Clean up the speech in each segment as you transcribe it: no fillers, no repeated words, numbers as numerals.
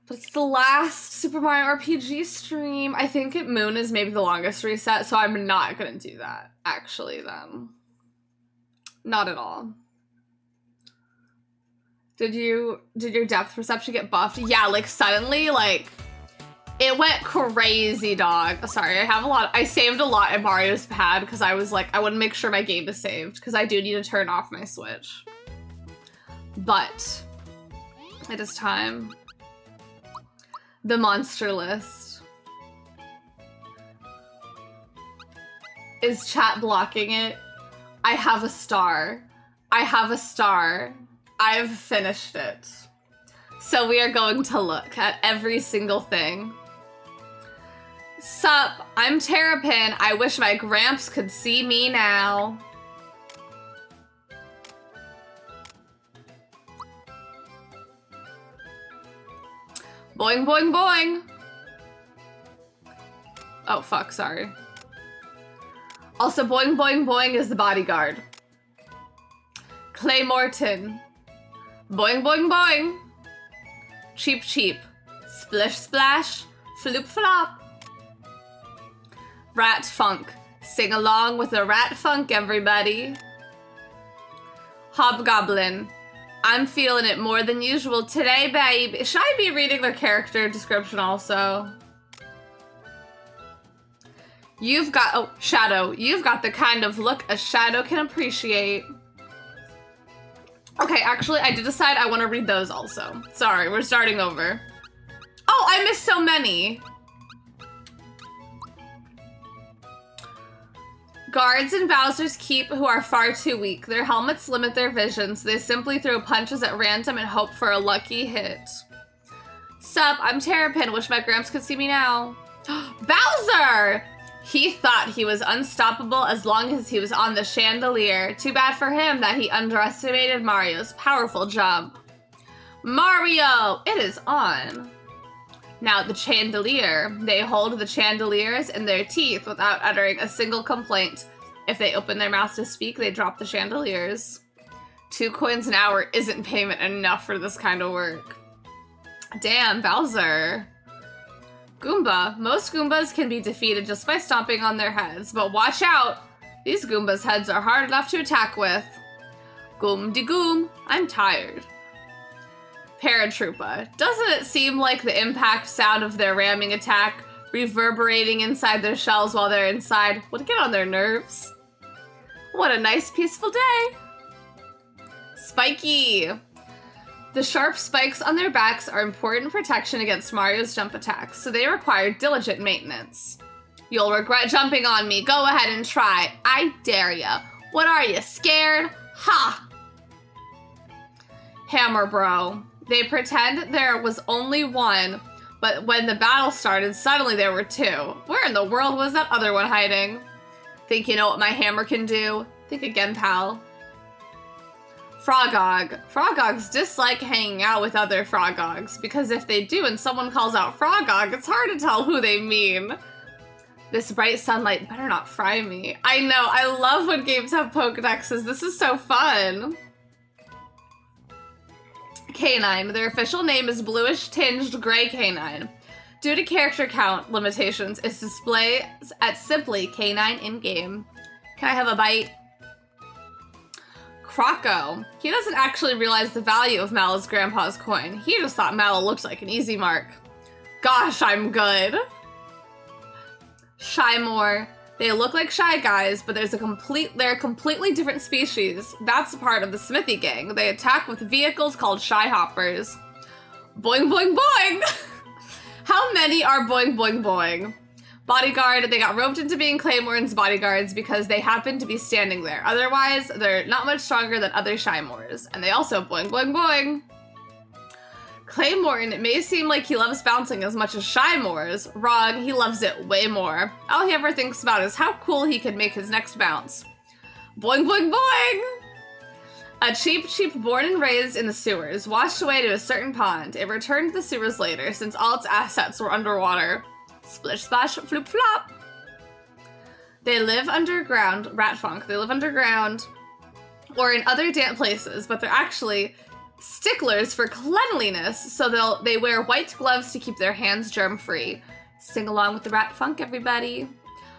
But it's the last Super Mario RPG stream. I think Moon is maybe the longest reset, so I'm not gonna do that, actually, then. Not at all. Did your depth perception get buffed? Yeah, like, suddenly, like, it went crazy, dog. Sorry, I saved a lot in Mario's pad, because I was like, I want to make sure my game is saved, because I do need to turn off my Switch. But, it is time. The monster list. Is chat blocking it? I have a star. I have a star. I've finished it. So we are going to look at every single thing. Sup, I'm Terrapin. I wish my Gramps could see me now. Boing, boing, boing. Oh, fuck, sorry. Also, boing, boing, boing is the bodyguard. Clay Morton. Boing, boing, boing. Cheep, cheep. Splish, splash. Floop, flop. Rat Funk. Sing along with the Rat Funk, everybody. Hobgoblin. I'm feeling it more than usual today, babe. Should I be reading their character description also? You've got, oh, Shadow. You've got the kind of look a shadow can appreciate. Okay, actually, I did decide I want to read those also. Sorry, we're starting over. Oh, I missed so many. Guards in Bowser's Keep who are far too weak. Their helmets limit their vision, so they simply throw punches at random and hope for a lucky hit. Sup, I'm Terrapin. Wish my Gramps could see me now. Bowser! He thought he was unstoppable as long as he was on the chandelier. Too bad for him that he underestimated Mario's powerful jump. Mario! It is on. Now, the chandelier. They hold the chandeliers in their teeth without uttering a single complaint. If they open their mouth to speak, they drop the chandeliers. 2 coins an hour isn't payment enough for this kind of work. Damn, Bowser. Goomba. Most Goombas can be defeated just by stomping on their heads, but watch out! These Goombas' heads are hard enough to attack with. Goom-de-goom. I'm tired. Paratroopa. Doesn't it seem like the impact sound of their ramming attack reverberating inside their shells while they're inside would get on their nerves? What a nice peaceful day. Spiky. The sharp spikes on their backs are important protection against Mario's jump attacks, so they require diligent maintenance. You'll regret jumping on me. Go ahead and try. I dare ya. What are you, scared? Ha! Hammer Bro. They pretend there was only one, but when the battle started, suddenly there were 2. Where in the world was that other one hiding? Think you know what my hammer can do? Think again, pal. Frogog. Frogogs dislike hanging out with other Frogogs, because if they do and someone calls out Frogog, it's hard to tell who they mean. This bright sunlight better not fry me. I know, I love when games have Pokedexes. This is so fun. Canine. Their official name is bluish-tinged gray canine. Due to character count limitations, its display at simply canine in-game. Can I have a bite? Croco. He doesn't actually realize the value of Mallow's grandpa's coin. He just thought Mallow looked like an easy mark. Gosh, I'm good. Shymore. They look like Shy Guys, but they're a completely different species. That's a part of the Smithy gang. They attack with vehicles called Shy Hoppers. Boing, boing, boing! How many are boing, boing, boing? Bodyguard, they got roped into being Claymore's bodyguards because they happen to be standing there. Otherwise, they're not much stronger than other Shymores. And they also boing, boing, boing. Claymore, it may seem like he loves bouncing as much as Shymores. Wrong, he loves it way more. All he ever thinks about is how cool he can make his next bounce. Boing, boing, boing! A cheap born and raised in the sewers, washed away to a certain pond. It returned to the sewers later, since all its assets were underwater. Splish, splash, floop, flop. They live underground, Rat Funk. They live underground or in other damp places, but they're actually sticklers for cleanliness, so they wear white gloves to keep their hands germ-free. Sing along with the rat funk, everybody.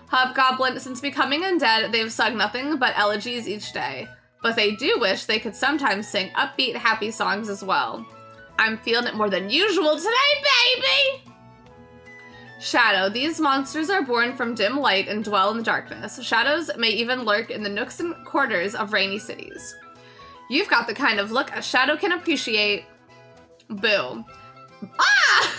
Hobgoblin, since becoming undead, they've sung nothing but elegies each day. But they do wish they could sometimes sing upbeat, happy songs as well. I'm feeling it more than usual today, baby! Shadow. These monsters are born from dim light and dwell in the darkness. Shadows may even lurk in the nooks and corners of rainy cities. You've got the kind of look a shadow can appreciate. Boo. Ah!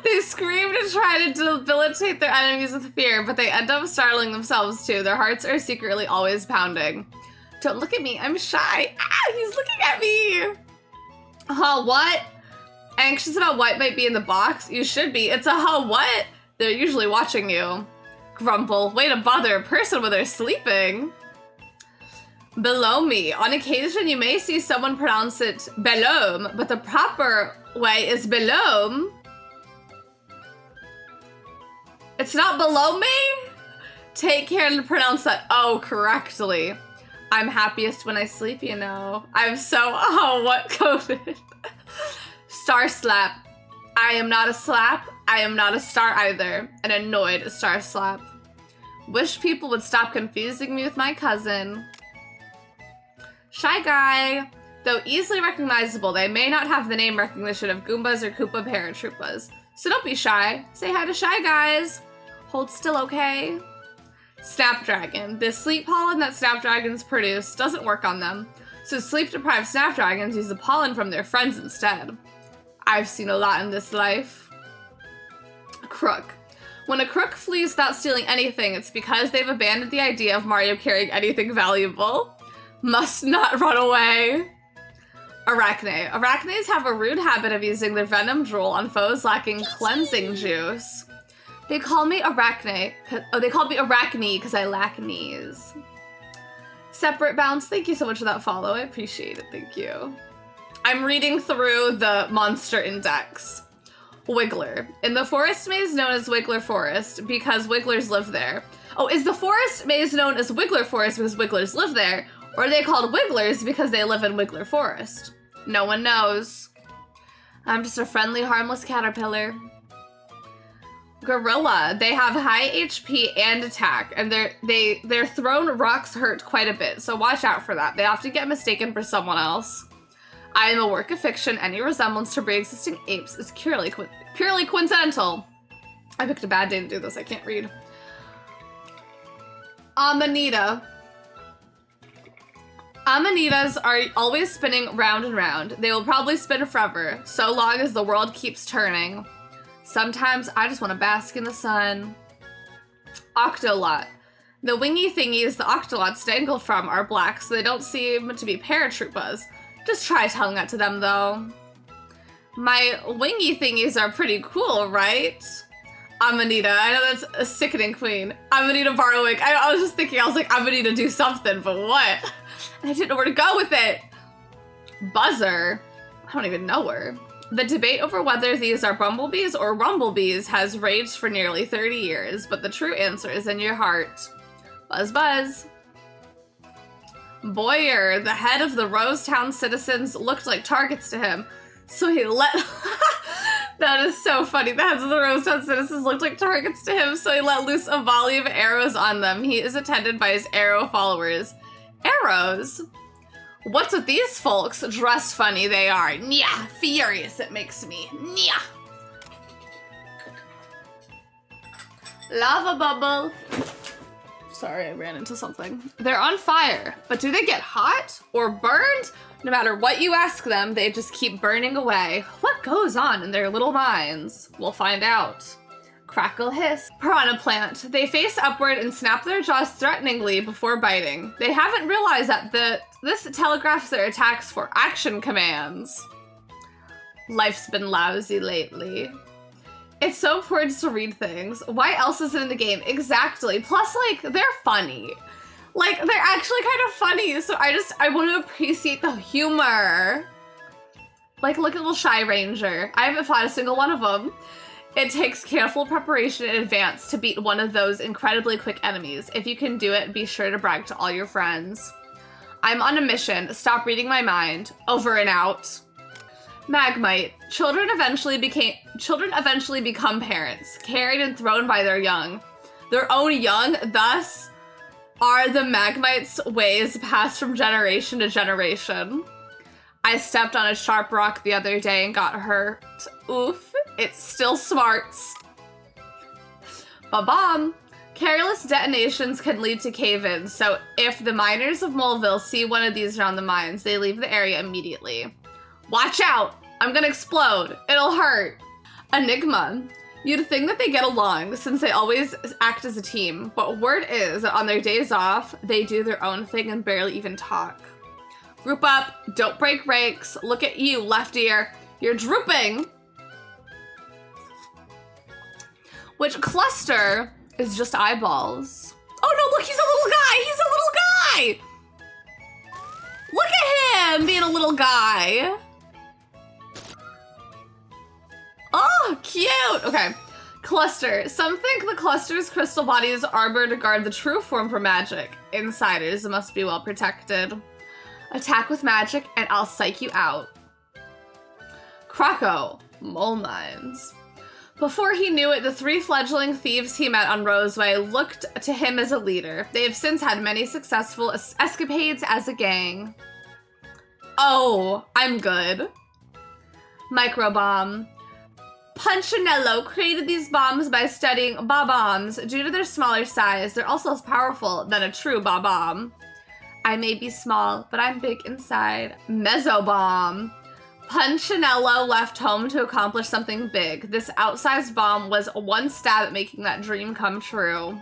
They scream to try to debilitate their enemies with fear, but they end up startling themselves too. Their hearts are secretly always pounding. Don't look at me, I'm shy. Ah, he's looking at me. Huh, what? Anxious about what might be in the box? You should be. It's a huh, what? They're usually watching you. Grumble. Way to bother a person when they're sleeping. Below me. On occasion, you may see someone pronounce it belome, but the proper way is belome. It's not below me? Take care to pronounce that O correctly. I'm happiest when I sleep, you know. I'm so, oh, what coded? Star slap. I am not a slap. I am not a star either. An annoyed star slap. Wish people would stop confusing me with my cousin. Shy guy. Though easily recognizable, they may not have the name recognition of Goombas or Koopa paratroopas. So don't be shy. Say hi to Shy Guys. Hold still, okay? Snapdragon. The sleep pollen that snapdragons produce doesn't work on them. So sleep-deprived snapdragons use the pollen from their friends instead. I've seen a lot in this life. Crook. When a crook flees without stealing anything, it's because they've abandoned the idea of Mario carrying anything valuable. Must not run away. Arachne. Arachnes have a rude habit of using their venom drool on foes lacking cleansing juice. They call me Arachne. Oh, they call me Arachne because I lack knees. Separate Bounce. Thank you so much for that follow. I appreciate it. Thank you. I'm reading through the monster index. Wiggler. In the forest maze known as Wiggler Forest because wigglers live there. Oh, is the forest maze known as Wiggler Forest because wigglers live there? Or are they called wigglers because they live in Wiggler Forest? No one knows. I'm just a friendly, harmless caterpillar. Gorilla. They have high HP and attack, and their thrown rocks hurt quite a bit, so watch out for that. They often get mistaken for someone else. I am a work of fiction. Any resemblance to pre-existing apes is purely coincidental. I picked a bad day to do this. I can't read. Amanita. Amanitas are always spinning round and round. They will probably spin forever, so long as the world keeps turning. Sometimes I just want to bask in the sun. Octolot. The wingy thingies the octolots dangle from are black, so they don't seem to be paratroopas. Just try telling that to them, though. My wingy thingies are pretty cool, right? Amanita. I know that's a sickening queen. Amanita Barwick. I was just thinking, I was like, Amanita do something, but what? I didn't know where to go with it. Buzzer. I don't even know her. The debate over whether these are bumblebees or rumblebees has raged for nearly 30 years, but the true answer is in your heart. Buzz buzz. Boyer, the head of the Rosetown citizens, looked like targets to him, so he let... That is so funny. The heads of the Rosetown citizens looked like targets to him, so he let loose a volley of arrows on them. He is attended by his arrow followers. Arrows? What's with these folks? Dressed funny they are. Nyah! Furious it makes me. Nyah! Lava bubble. Sorry, I ran into something. They're on fire, but do they get hot or burned? No matter what you ask them, they just keep burning away. What goes on in their little minds? We'll find out. Crackle hiss. Piranha plant. They face upward and snap their jaws threateningly before biting. They haven't realized that this telegraphs their attacks for action commands. Life's been lousy lately. It's so important to read things. Why else is it in the game? Exactly. Plus, like, they're funny. Like, they're actually kind of funny, so I want to appreciate the humor. Like, look at little Shy Ranger. I haven't fought a single one of them. It takes careful preparation in advance to beat one of those incredibly quick enemies. If you can do it, be sure to brag to all your friends. I'm on a mission. Stop reading my mind. Over and out. Magmite. Children eventually become parents, carried and thrown by their young. Their own young, thus, are the Magmite's ways passed from generation to generation. I stepped on a sharp rock the other day and got hurt. Oof, it still smarts. Ba-bomb. Careless detonations can lead to cave-ins, so if the miners of Moleville see one of these around the mines, they leave the area immediately. Watch out! I'm gonna explode. It'll hurt. Enigma. You'd think that they get along since they always act as a team, but word is that on their days off, they do their own thing and barely even talk. Group up, don't break ranks. Look at you, left ear. You're drooping. Which cluster is just eyeballs. Oh no, look, he's a little guy. He's a little guy. Look at him being a little guy. Oh, cute. Okay. Cluster. Some think the cluster's crystal body's armor to guard the true form for magic. Insiders must be well protected. Attack with magic and I'll psych you out. Xoxo. Mole mines. Before he knew it, the 3 fledgling thieves he met on Roseway looked to him as a leader. They have since had many successful escapades as a gang. Oh, I'm good. Microbomb. Punchinello created these bombs by studying bob-bombs. Due to their smaller size, they're also less powerful than a true bob-bomb. I may be small, but I'm big inside. Mesobomb. Punchinello left home to accomplish something big. This outsized bomb was one stab at making that dream come true.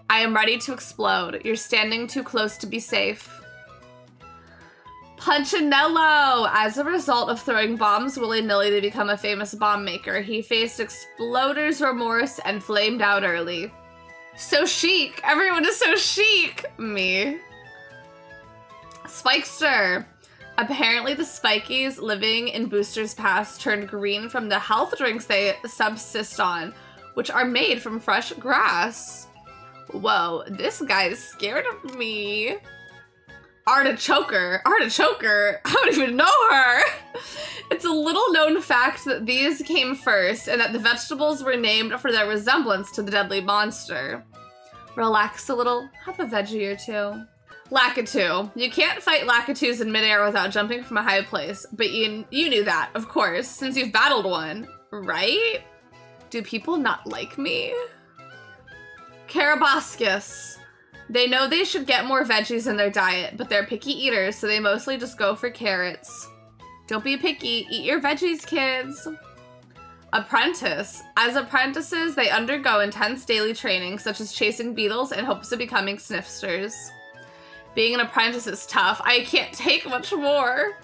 I am ready to explode. You're standing too close to be safe. Punchinello! As a result of throwing bombs willy-nilly to become a famous bomb maker, he faced exploder's remorse and flamed out early. So chic! Everyone is so chic! Me. Spikester. Apparently the Spikies living in Booster's Pass turned green from the health drinks they subsist on, which are made from fresh grass. Whoa, this guy is scared of me. Artichoker. I don't even know her. It's a little known fact that these came first and that the vegetables were named for their resemblance to the deadly monster. Relax a little, have a veggie or two. Lakitu. You can't fight Lakitus in midair without jumping from a high place, but you knew that, of course, since you've battled one, right? Do people not like me? Carabascus. They know they should get more veggies in their diet, but they're picky eaters, so they mostly just go for carrots. Don't be picky, eat your veggies, kids. Apprentice. As apprentices, they undergo intense daily training, such as chasing beetles in hopes of becoming sniffsters. Being an apprentice is tough. I can't take much more.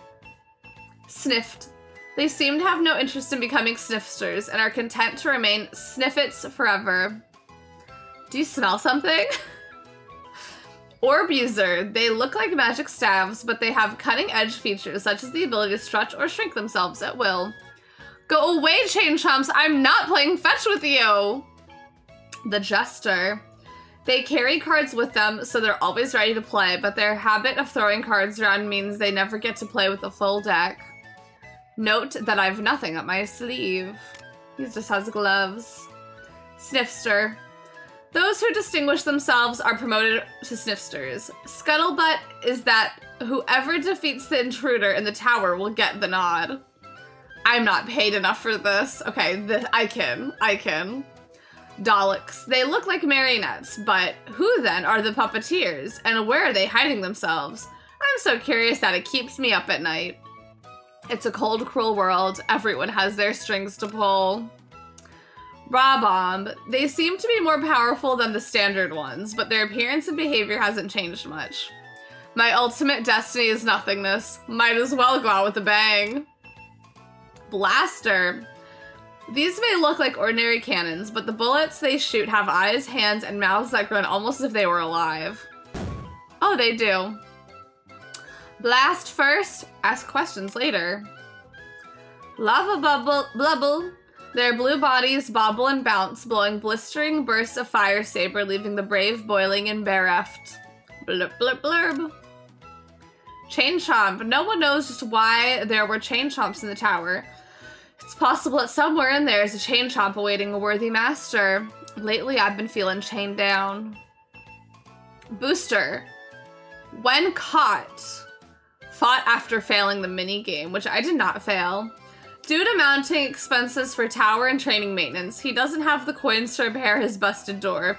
Sniffed. They seem to have no interest in becoming sniffsters and are content to remain sniffits forever. Do you smell something? Orb user. They look like magic staves, but they have cutting-edge features such as the ability to stretch or shrink themselves at will. Go away, Chain Chomps! I'm not playing fetch with you! The Jester. They carry cards with them, so they're always ready to play, but their habit of throwing cards around means they never get to play with the full deck. Note that I've nothing up my sleeve. He just has gloves. Sniffster. Those who distinguish themselves are promoted to sniffsters. Scuttlebutt is that whoever defeats the intruder in the tower will get the nod. I'm not paid enough for this. Okay, I can. Daleks. They look like marionettes, but who then are the puppeteers, and where are they hiding themselves? I'm so curious that it keeps me up at night. It's a cold, cruel world. Everyone has their strings to pull. Rabomb. They seem to be more powerful than the standard ones, but their appearance and behavior hasn't changed much. My ultimate destiny is nothingness. Might as well go out with a bang. Blaster. These may look like ordinary cannons, but the bullets they shoot have eyes, hands, and mouths that grunt almost as if they were alive. Oh, they do. Blast first, ask questions later. Lava blubble. Their blue bodies bobble and bounce, blowing blistering bursts of fire saber, leaving the brave boiling and bereft. Blurb blurb blurb. Chain chomp. No one knows just why there were chain chomps in the tower. It's possible that somewhere in there is a chain chomp awaiting a worthy master. Lately, I've been feeling chained down. Booster. When caught, fought after failing the mini game, which I did not fail. Due to mounting expenses for tower and training maintenance, he doesn't have the coins to repair his busted door.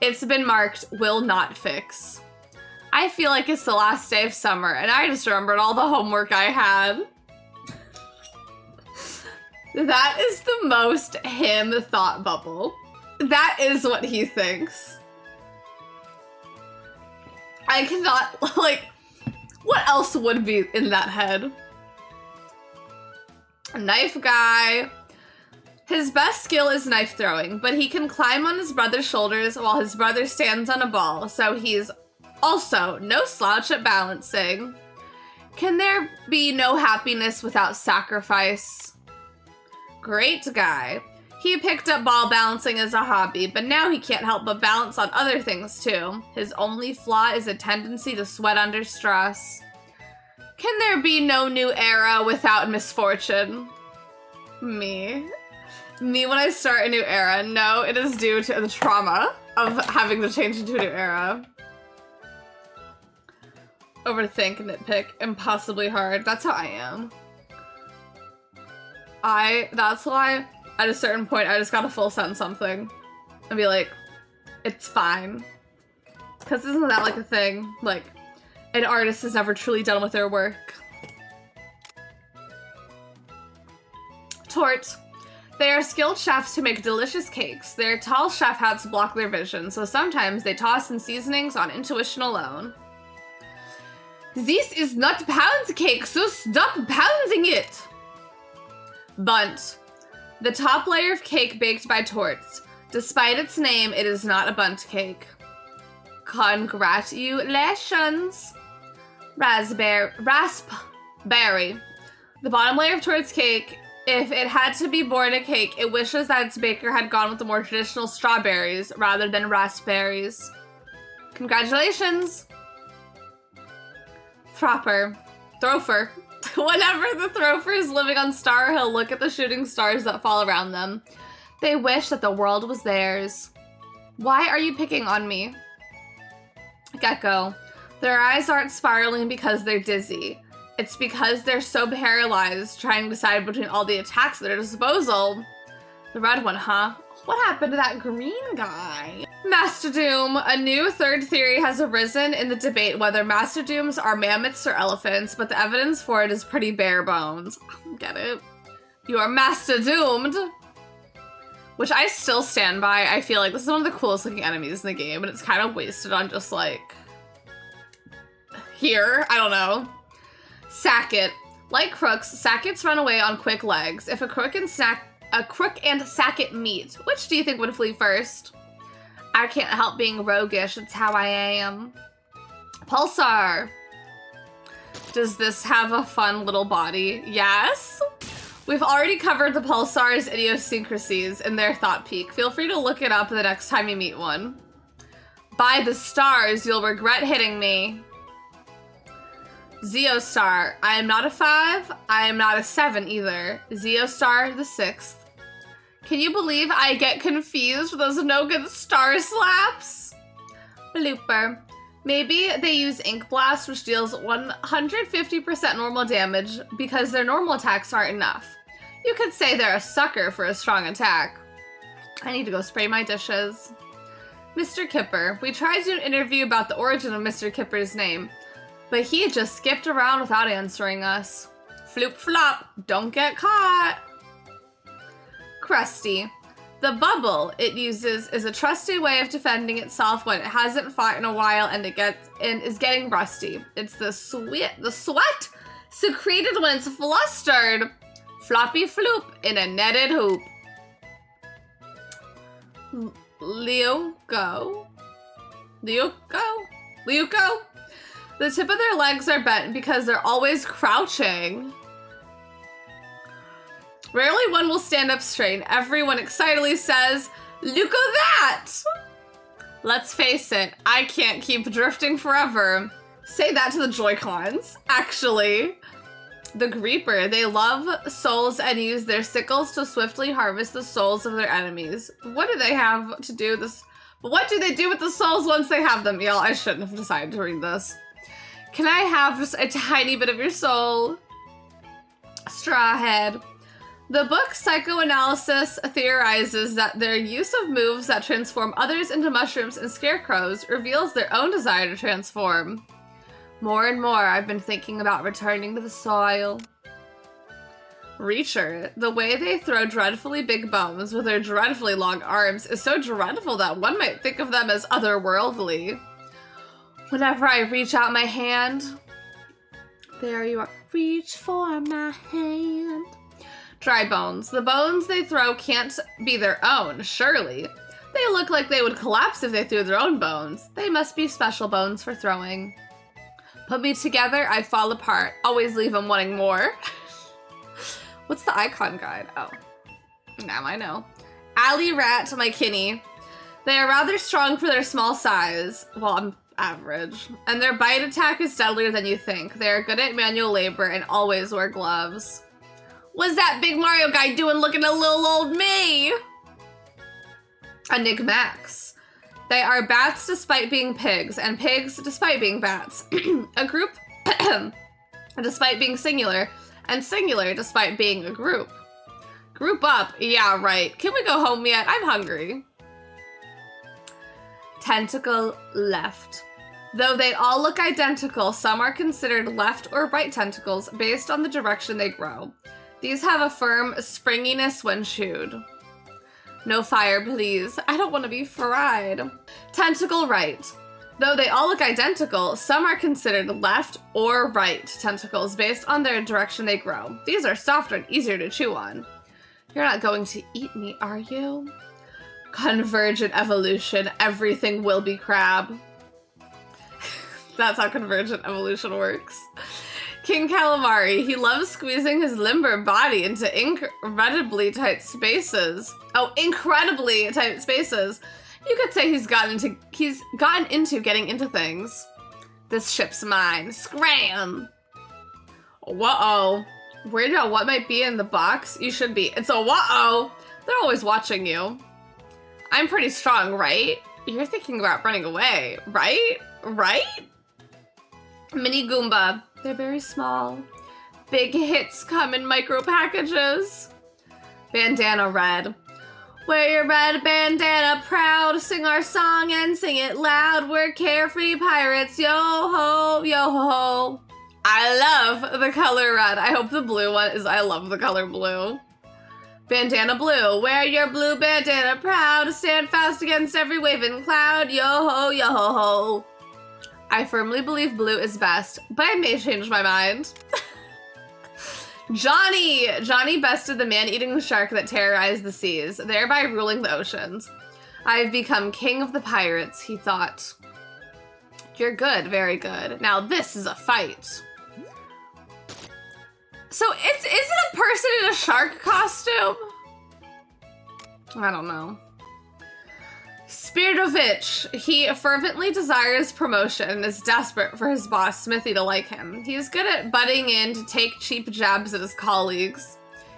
It's been marked, will not fix. I feel like it's the last day of summer, and I just remembered all the homework I had. That is the most him thought bubble. That is what he thinks. I cannot, like, what else would be in that head? Knife guy. His best skill is knife throwing, but he can climb on his brother's shoulders while his brother stands on a ball, so he's also no slouch at balancing. Can there be no happiness without sacrifice? Great guy. He picked up ball balancing as a hobby, but now he can't help but balance on other things too. His only flaw is a tendency to sweat under stress. Can there be no new era without misfortune? Me when I start a new era. No, it is due to the trauma of having to change into a new era. Overthink, nitpick, impossibly hard. That's how I am. That's why at a certain point I just gotta full send something and be like, it's fine. Cause isn't that like a thing? Like, an artist is never truly done with their work. Tort. They are skilled chefs who make delicious cakes. Their tall chef hats block their vision, so sometimes they toss in seasonings on intuition alone. This is not pound cake, so stop pounding it! Bunt. The top layer of cake baked by Torts. Despite its name, it is not a bunt cake. Congratulations! Raspberry. The bottom layer of Torts cake, if it had to be born a cake, it wishes that its baker had gone with the more traditional strawberries rather than raspberries. Congratulations! Throper. Whenever the Throper is living on Star Hill, look at the shooting stars that fall around them. They wish that the world was theirs. Why are you picking on me? Gecko. Their eyes aren't spiraling because they're dizzy. It's because they're so paralyzed trying to decide between all the attacks at their disposal. The red one, huh? What happened to that green guy? Master Doom. A new third theory has arisen in the debate whether Master Dooms are mammoths or elephants, but the evidence for it is pretty bare bones. Get it? You are Master Doomed. Which I still stand by. I feel like this is one of the coolest looking enemies in the game, and it's kind of wasted on just like... here? I don't know. Sacket. Like crooks, sackets run away on quick legs. If a crook and sacket meet, which do you think would flee first? I can't help being roguish, it's how I am. Pulsar. Does this have a fun little body? Yes. We've already covered the Pulsar's idiosyncrasies in their thought peak. Feel free to look it up the next time you meet one. By the stars, you'll regret hitting me. Zeostar. I am not a 5. I am not a 7 either. Zeostar the 6th. Can you believe I get confused with those no-good star slaps? Blooper. Maybe they use Ink Blast, which deals 150% normal damage because their normal attacks aren't enough. You could say they're a sucker for a strong attack. I need to go spray my dishes. Mr. Kipper. We tried to do an interview about the origin of Mr. Kipper's name, but he just skipped around without answering us. Floop flop, don't get caught. Crusty. The bubble it uses is a trusty way of defending itself when it hasn't fought in a while and is getting rusty. It's the sweat secreted when it's flustered. Floppy floop in a netted hoop. Liuko. The tip of their legs are bent because they're always crouching. Rarely one will stand up straight. Everyone excitedly says, "Look at that!" Let's face it, I can't keep drifting forever. Say that to the Joy-Cons, actually. The Greeper, they love souls and use their sickles to swiftly harvest the souls of their enemies. What do they have to do this? What do they do with the souls once they have them? Y'all, I shouldn't have decided to read this. Can I have just a tiny bit of your soul? Strawhead. The book Psychoanalysis theorizes that their use of moves that transform others into mushrooms and scarecrows reveals their own desire to transform. More and more, I've been thinking about returning to the soil. Reacher. The way they throw dreadfully big bones with their dreadfully long arms is so dreadful that one might think of them as otherworldly. Whenever I reach out my hand, there you are. Reach for my hand. Dry bones. The bones they throw can't be their own, surely. They look like they would collapse if they threw their own bones. They must be special bones for throwing. Put me together, I fall apart. Always leave them wanting more. What's the icon guide? Oh, now I know. Alley Rat, my kinny. They are rather strong for their small size. Well, I'm average. And their bite attack is deadlier than you think. They are good at manual labor and always wear gloves. What's that big Mario guy doing looking at little old me? Enigmax. They are bats despite being pigs, and pigs despite being bats. A group despite being singular, and singular despite being a group. Group up, yeah, right. Can we go home yet? I'm hungry. Tentacle left. Though they all look identical, some are considered left or right tentacles based on the direction they grow. These have a firm springiness when chewed. No fire, please. I don't want to be fried. Tentacle right. Though they all look identical, some are considered left or right tentacles based on their direction they grow. These are softer and easier to chew on. You're not going to eat me, are you? Convergent evolution. Everything will be crab. That's how convergent evolution works. King Calamari. He loves squeezing his limber body into incredibly tight spaces. Oh, incredibly tight spaces. You could say he's gotten into getting into things. This ship's mine. Scram! Whoa. Worried about what might be in the box? You should be. It's a whoa. They're always watching you. I'm pretty strong, right? You're thinking about running away, right? Right? Mini Goomba. They're very small. Big hits come in micro packages. Bandana red. Wear your red bandana proud. Sing our song and sing it loud. We're carefree pirates. Yo ho, yo ho. I love the color red. I hope the blue one is I love the color blue. Bandana blue. Wear your blue bandana proud. Stand fast against every waving cloud. Yo ho, yo ho ho. I firmly believe blue is best, but I may change my mind. Johnny! Johnny bested the man-eating shark that terrorized the seas, thereby ruling the oceans. I've become king of the pirates, he thought. You're good, very good. Now this is a fight. So is it a person in a shark costume? I don't know. Spiridovich. He fervently desires promotion and is desperate for his boss, Smithy, to like him. He's good at butting in to take cheap jabs at his colleagues.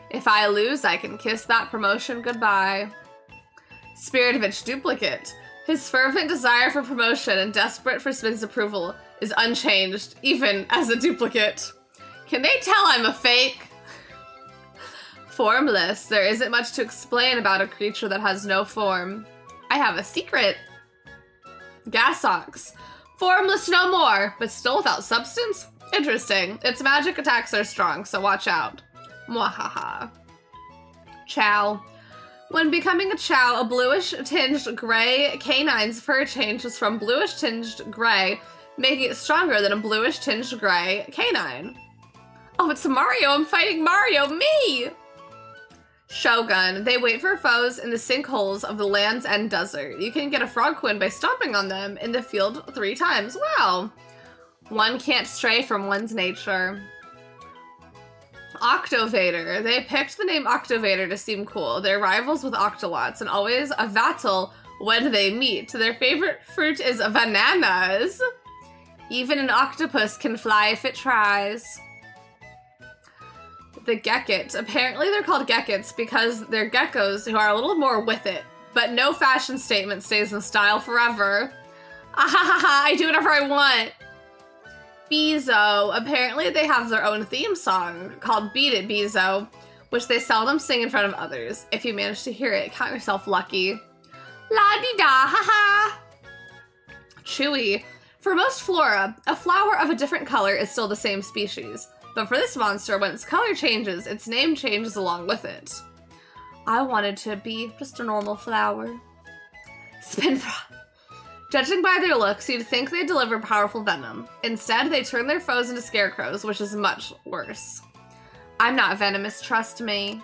If I lose, I can kiss that promotion goodbye. Spiridovich duplicate. His fervent desire for promotion and desperate for Smithy's approval is unchanged, even as a duplicate. Can they tell I'm a fake? Formless. There isn't much to explain about a creature that has no form. I have a secret. Gasox. Formless no more, but still without substance? Interesting. Its magic attacks are strong, so watch out. Mwahaha. Chow. When becoming a chow, a bluish-tinged gray canine's fur changes from bluish-tinged gray, making it stronger than a bluish-tinged gray canine. Oh, it's Mario. I'm fighting Mario. Me! Shogun. They wait for foes in the sinkholes of the Land's End Desert. You can get a frog quinn by stomping on them in the field 3 times. Wow. One can't stray from one's nature. Octovator. They picked the name Octovator to seem cool. They're rivals with Octolots and always a battle when they meet. Their favorite fruit is bananas. Even an octopus can fly if it tries. The geckets. Apparently they're called geckets because they're geckos who are a little more with it. But no fashion statement stays in style forever. Ahahaha, I do whatever I want. Bezo. Apparently they have their own theme song called Beat It, Bezo, which they seldom sing in front of others. If you manage to hear it, count yourself lucky. La-di-da, haha. Chewy. For most flora, a flower of a different color is still the same species. But for this monster, when its color changes, its name changes along with it. I wanted to be just a normal flower. Spinfrog. Judging by their looks, you'd think they deliver powerful venom. Instead, they turn their foes into scarecrows, which is much worse. I'm not venomous, trust me.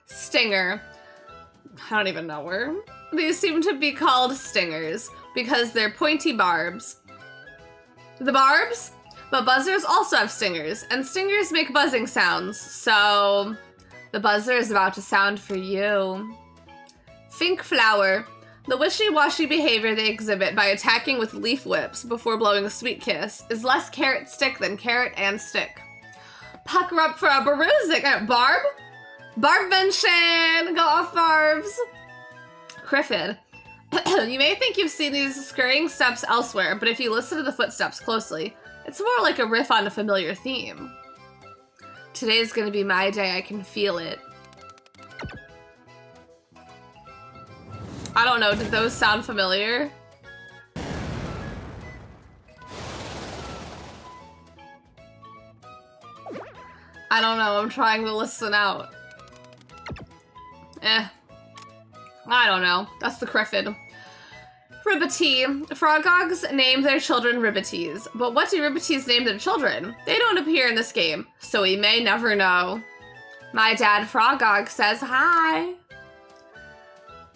Stinger. I don't even know her. These seem to be called stingers because they're pointy barbs. The barbs? But buzzers also have stingers, and stingers make buzzing sounds, so the buzzer is about to sound for you. Fink flower. The wishy-washy behavior they exhibit by attacking with leaf whips before blowing a sweet kiss is less carrot stick than carrot and stick. Pucker up for a Baruzik. Barb? Barb mention! Go off, Barbs! Criffid. You may think you've seen these scurrying steps elsewhere, but if you listen to the footsteps closely, it's more like a riff on a familiar theme. Today's gonna be my day, I can feel it. I don't know, did those sound familiar? I don't know, I'm trying to listen out. I don't know. That's the Criffid. Ribbitee. Frogogs name their children Ribbities. But what do Ribbities name their children? They don't appear in this game, so we may never know. My dad Frogog says hi.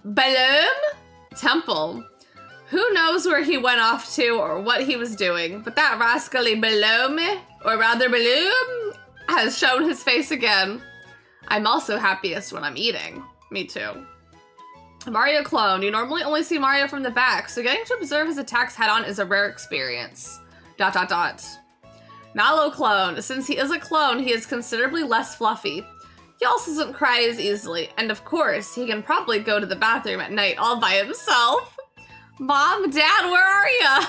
Balloon? Temple. Who knows where he went off to or what he was doing, but that rascally Balloon, or rather Balloon, has shown his face again. I'm also happiest when I'm eating. Me too. Mario clone. You normally only see Mario from the back, so getting to observe his attacks head-on is a rare experience. ... Mallow clone. Since he is a clone, he is considerably less fluffy. He also doesn't cry as easily, and of course, he can probably go to the bathroom at night all by himself. Mom, Dad, where are ya?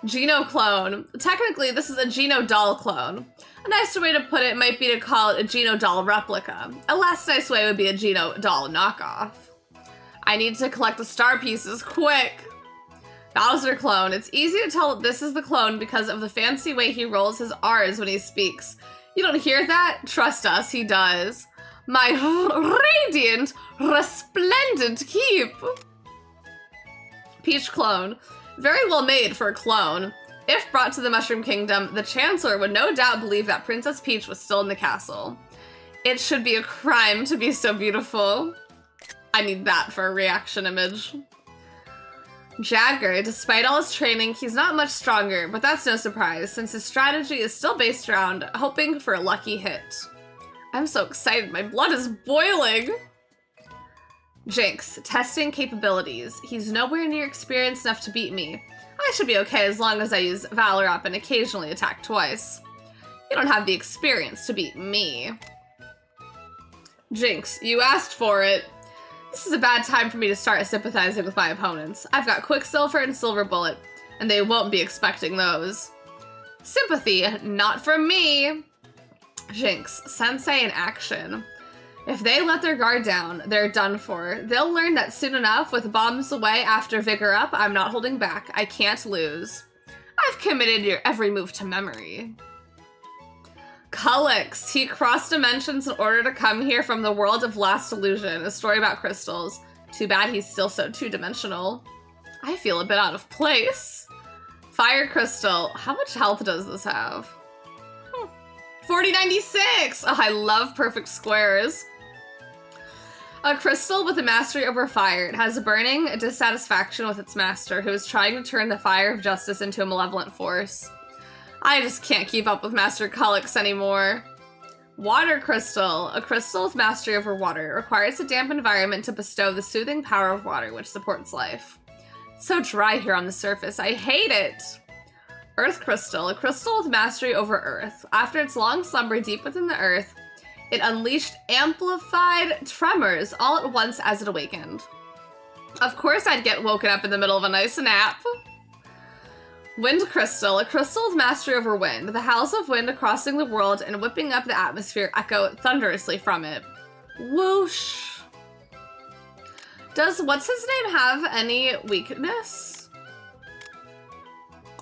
Geno clone. Technically, this is a Geno doll clone. A nicer way to put it might be to call it a Geno doll replica. A less nice way would be a Geno doll knockoff. I need to collect the star pieces quick. Bowser clone. It's easy to tell that this is the clone because of the fancy way he rolls his R's when he speaks. You don't hear that? Trust us, he does. My radiant, resplendent keep. Peach clone. Very well made for a clone. If brought to the Mushroom Kingdom, the Chancellor would no doubt believe that Princess Peach was still in the castle. It should be a crime to be so beautiful. I need that for a reaction image. Jagger. Despite all his training, he's not much stronger, but that's no surprise, since his strategy is still based around hoping for a lucky hit. I'm so excited, my blood is boiling! Jinx. Testing capabilities. He's nowhere near experienced enough to beat me. I should be okay as long as I use Valor Up and occasionally attack twice. You don't have the experience to beat me. Jinx. You asked for it. This is a bad time for me to start sympathizing with my opponents. I've got Quicksilver and Silver Bullet, and they won't be expecting those. Sympathy, not from me. Jinx. Sensei in action. If they let their guard down, they're done for. They'll learn that soon enough, with bombs away after Vigor Up, I'm not holding back. I can't lose. I've committed your every move to memory. Cullix. He crossed dimensions in order to come here from the world of Last Illusion, a story about crystals. Too bad he's still so two-dimensional. I feel a bit out of place. Fire Crystal. How much health does this have? 4096! Oh, I love perfect squares. A crystal with a mastery over fire. It has a burning dissatisfaction with its master, who is trying to turn the fire of justice into a malevolent force. I just can't keep up with Master Cullix anymore. Water Crystal. A crystal with mastery over water. It requires a damp environment to bestow the soothing power of water, which supports life. So dry here on the surface. I hate it. Earth crystal, a crystal with mastery over Earth. After its long slumber deep within the Earth, it unleashed amplified tremors all at once as it awakened. Of course I'd get woken up in the middle of a nice nap. Wind crystal, a crystal with mastery over wind. The howls of wind crossing the world and whipping up the atmosphere echo thunderously from it. Whoosh. Does what's-his-name have any weakness?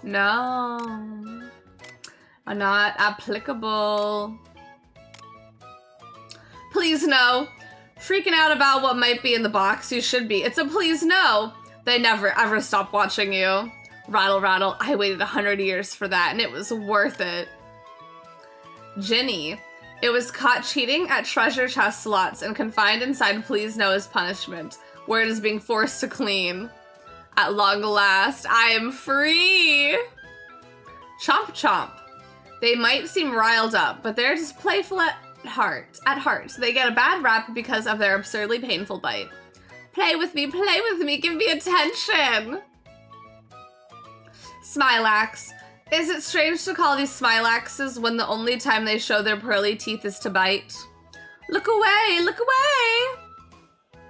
No. Not applicable. Please no. Freaking out about what might be in the box, you should be. It's a please no. They never ever stop watching you. Rattle, rattle. I waited 100 years for that, and it was worth it. Ginny. It was caught cheating at treasure chest slots and confined inside Please No as punishment, where it is being forced to clean. At long last, I am free. Chomp chomp. They might seem riled up, but they're just playful at heart. They get a bad rap because of their absurdly painful bite. Play with me, give me attention. Smilax. Is it strange to call these Smilaxes when the only time they show their pearly teeth is to bite? Look away, look away!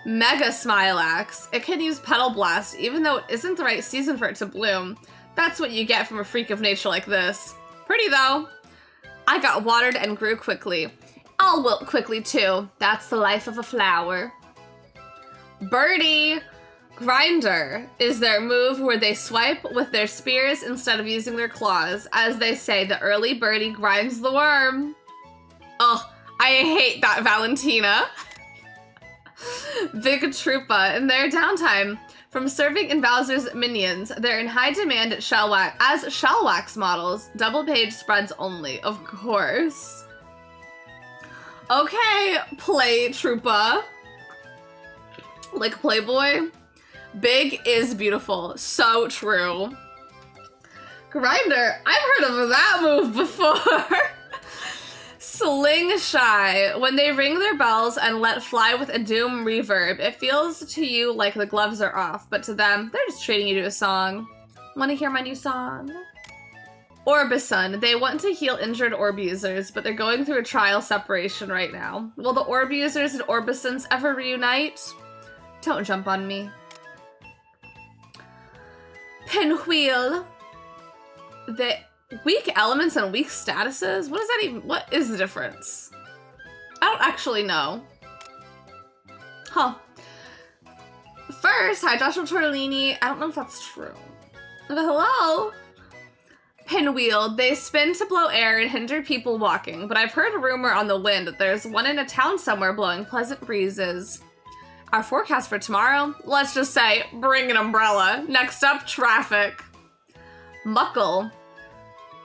Mega Smilax. It can use Petal Blast even though it isn't the right season for it to bloom. That's what you get from a freak of nature like this. Pretty though. I got watered and grew quickly. I'll wilt quickly too. That's the life of a flower. Birdie. Grinder is their move where they swipe with their spears instead of using their claws. As they say, the early birdie grinds the worm. Oh, I hate that Valentina. Big Troopa in their downtime. From serving in Bowser's minions, they're in high demand at as shell wax models. Double page spreads only, of course. Okay, Play Troopa. Like Playboy. Big is beautiful. So true. Grinder. I've heard of that move before. Sling Shy. When they ring their bells and let fly with a doom reverb, it feels to you like the gloves are off, but to them, they're just treating you to a song. Want to hear my new song? Orbison. They want to heal injured orb users, but they're going through a trial separation right now. Will the orb users and Orbisons ever reunite? Don't jump on me. Pinwheel. The weak elements and weak statuses? What does that even, what is the difference? I don't actually know. Huh. First, hi Joshua Tortellini. I don't know if that's true. But hello? Pinwheel. They spin to blow air and hinder people walking, but I've heard a rumor on the wind that there's one in a town somewhere blowing pleasant breezes. Our forecast for tomorrow? Let's just say, bring an umbrella. Next up, traffic. Muckle.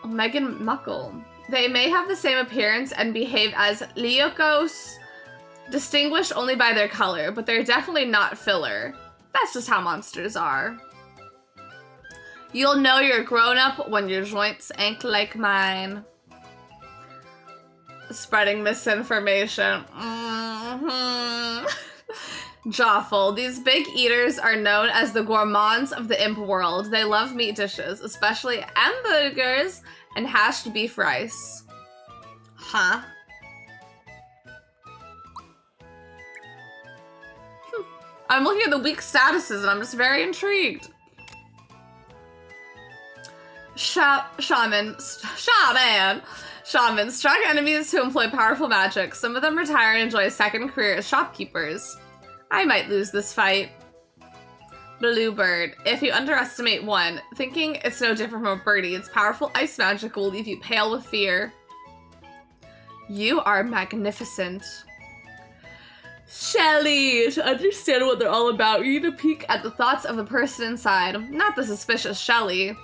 Megan Muckle. They may have the same appearance and behave as Lyokos, distinguished only by their color, but they're definitely not filler. That's just how monsters are. You'll know you're grown up when your joints ain't like mine. Spreading misinformation. Joffle. These big eaters are known as the gourmands of the imp world. They love meat dishes, especially hamburgers and hashed beef rice. Huh? I'm looking at the weak statuses and I'm just very intrigued. Shaman. Strong enemies who employ powerful magic. Some of them retire and enjoy a second career as shopkeepers. I might lose this fight. Bluebird. If you underestimate one, thinking it's no different from a birdie, its powerful ice magic will leave you pale with fear. You are magnificent. Shelly. To understand what they're all about, you need to peek at the thoughts of the person inside, not the suspicious Shelly.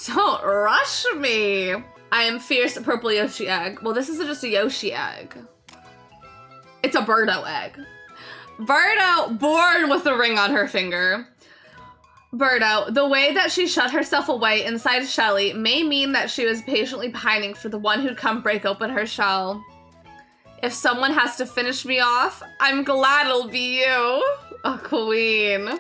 Don't rush me. I am fierce purple Yoshi egg. Well, this isn't just a Yoshi egg. It's a Birdo egg. Birdo, born with a ring on her finger. Birdo, the way that she shut herself away inside Shelly may mean that she was patiently pining for the one who'd come break open her shell. If someone has to finish me off, I'm glad it'll be you. A queen.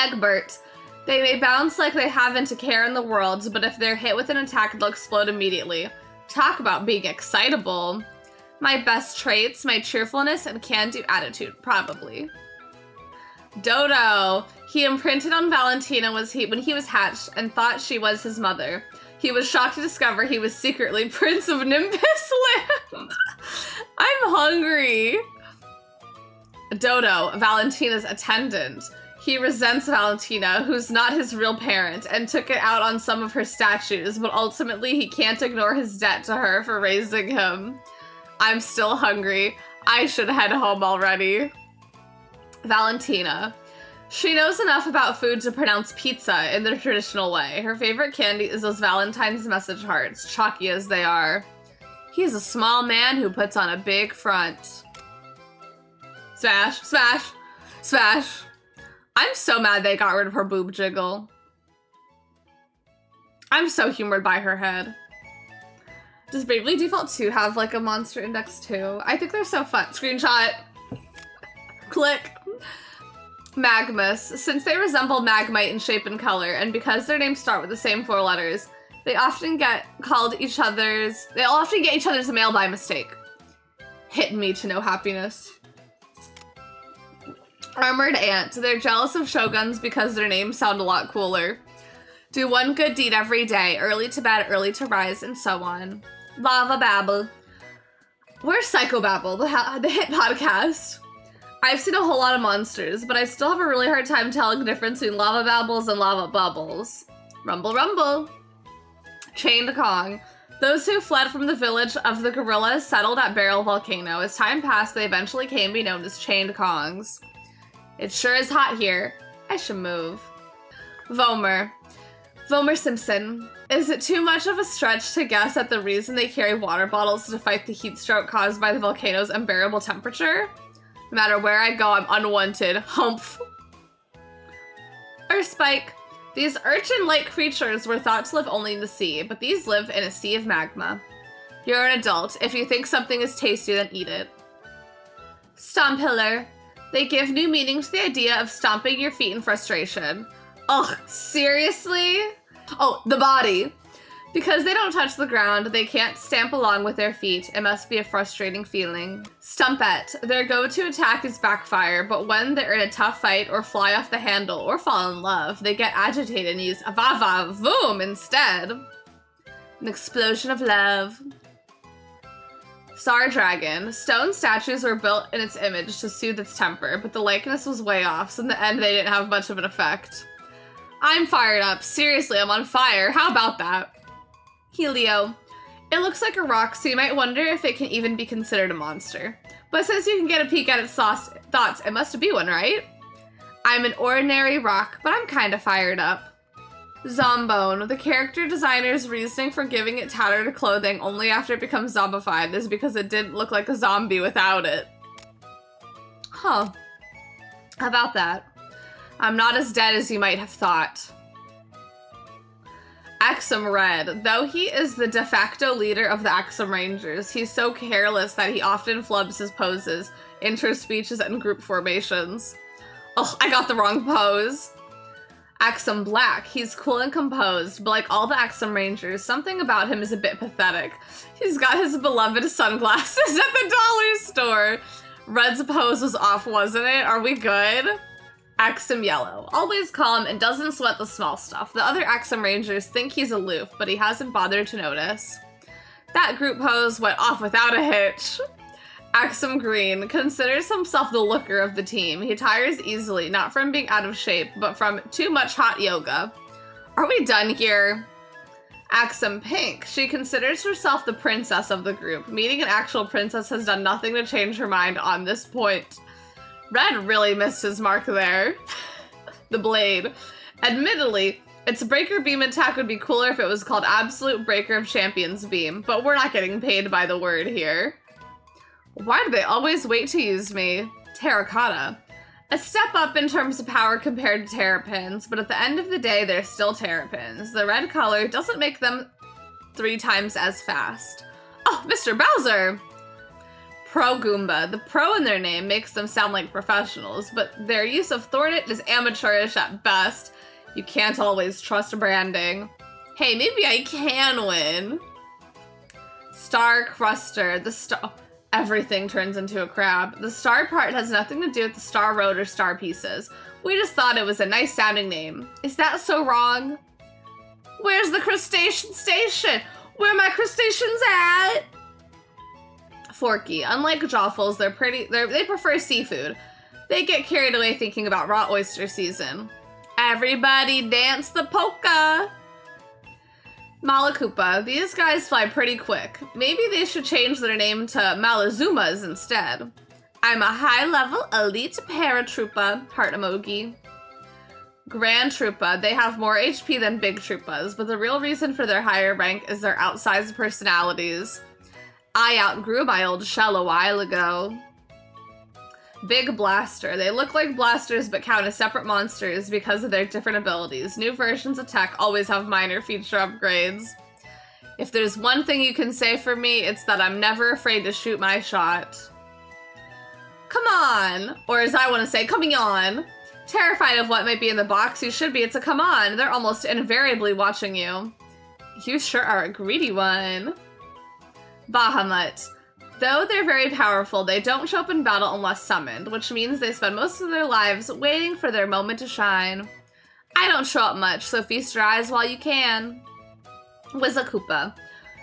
Egbert. They may bounce like they haven't a care in the world, but if they're hit with an attack, they'll explode immediately. Talk about being excitable. My best traits, my cheerfulness and can-do attitude, probably. Dodo. He imprinted on Valentina when he was hatched and thought she was his mother. He was shocked to discover he was secretly Prince of Nimbus Land. I'm hungry. Dodo, Valentina's attendant. He resents Valentina, who's not his real parent, and took it out on some of her statues, but ultimately he can't ignore his debt to her for raising him. I'm still hungry. I should head home already. Valentina. She knows enough about food to pronounce pizza in the traditional way. Her favorite candy is those Valentine's message hearts, chalky as they are. He's a small man who puts on a big front. Smash, smash, smash. I'm so mad they got rid of her boob jiggle. I'm so humored by her head. Does Bravely Default 2 have like a monster index too? I think they're so fun. Screenshot. Click. Magmus. Since they resemble Magmite in shape and color, and because their names start with the same 4 letters, they often get each other's mail by mistake. Hit me to no happiness. Armored Ant. They're jealous of shoguns because their names sound a lot cooler. Do one good deed every day, early to bed, early to rise, and so on. Lava Babble. Where's Psychobabble, the hit podcast? I've seen a whole lot of monsters, but I still have a really hard time telling the difference between lava babbles and lava bubbles. Rumble Rumble. Chained Kong. Those who fled from the village of the gorillas settled at Barrel Volcano. As time passed, they eventually came to be known as Chained Kongs. It sure is hot here. I should move. Vomer. Vomer Simpson. Is it too much of a stretch to guess at the reason they carry water bottles to fight the heat stroke caused by the volcano's unbearable temperature? No matter where I go, I'm unwanted. Humph. Earthspike. These urchin-like creatures were thought to live only in the sea, but these live in a sea of magma. You're an adult. If you think something is tasty, then eat it. Stomphiller. They give new meaning to the idea of stomping your feet in frustration. Ugh, seriously? Oh, the body. Because they don't touch the ground, they can't stamp along with their feet. It must be a frustrating feeling. Stumpet. Their go-to attack is backfire, but when they're in a tough fight or fly off the handle or fall in love, they get agitated and use va-va voom instead. An explosion of love. Star Dragon. Stone statues were built in its image to soothe its temper, but the likeness was way off, so in the end they didn't have much of an effect. I'm fired up. Seriously, I'm on fire. How about that? Helio. It looks like a rock, so you might wonder if it can even be considered a monster. But since you can get a peek at its thoughts, it must be one, right? I'm an ordinary rock, but I'm kinda fired up. Zombone. The character designer's reasoning for giving it tattered clothing only after it becomes zombified is because it didn't look like a zombie without it. Huh. How about that? I'm not as dead as you might have thought. Axum Red. Though he is the de facto leader of the Axum Rangers, he's so careless that he often flubs his poses, intro speeches, and group formations. Oh, I got the wrong pose. Axum Black. He's cool and composed, but like all the Axum Rangers, something about him is a bit pathetic. He's got his beloved sunglasses at the dollar store. Red's pose was off, wasn't it? Are we good? Axum Yellow. Always calm and doesn't sweat the small stuff. The other Axum Rangers think he's aloof, but he hasn't bothered to notice. That group pose went off without a hitch. Axum Green considers himself the looker of the team. He tires easily, not from being out of shape, but from too much hot yoga. Are we done here? Axum Pink. She considers herself the princess of the group. Meeting an actual princess has done nothing to change her mind on this point. Red really missed his mark there. The blade. Admittedly, its breaker beam attack would be cooler if it was called Absolute Breaker of Champions Beam, but we're not getting paid by the word here. Why do they always wait to use me? Terracotta. A step up in terms of power compared to Terrapins, but at the end of the day, they're still Terrapins. The red color doesn't make them 3 times as fast. Oh, Mr. Bowser! Pro Goomba. The pro in their name makes them sound like professionals, but their use of thwarted is amateurish at best. You can't always trust branding. Hey, maybe I can win. Star Cruster. The star... Everything turns into a crab. The star part has nothing to do with the star road or star pieces. We just thought it was a nice sounding name. Is that so wrong? Where's the crustacean station? Where my crustaceans at? Forky. Unlike Joffles, they prefer seafood. They get carried away thinking about raw oyster season. Everybody dance the polka. Malakupa. These guys fly pretty quick. Maybe they should change their name to Malazumas instead. I'm a high-level elite paratroopa. Heart emoji. Grand Troopa. They have more HP than Big Troopas, but the real reason for their higher rank is their outsized personalities. I outgrew my old shell a while ago. Big Blaster. They look like blasters but count as separate monsters because of their different abilities. New versions of tech always have minor feature upgrades. If there's one thing you can say for me, it's that I'm never afraid to shoot my shot. Come on! Or as I want to say, coming on! Terrified of what might be in the box, you should be. It's a come on. They're almost invariably watching you. You sure are a greedy one. Bahamut. Though they're very powerful, they don't show up in battle unless summoned, which means they spend most of their lives waiting for their moment to shine. I don't show up much, so feast your eyes while you can. Wizakoopa.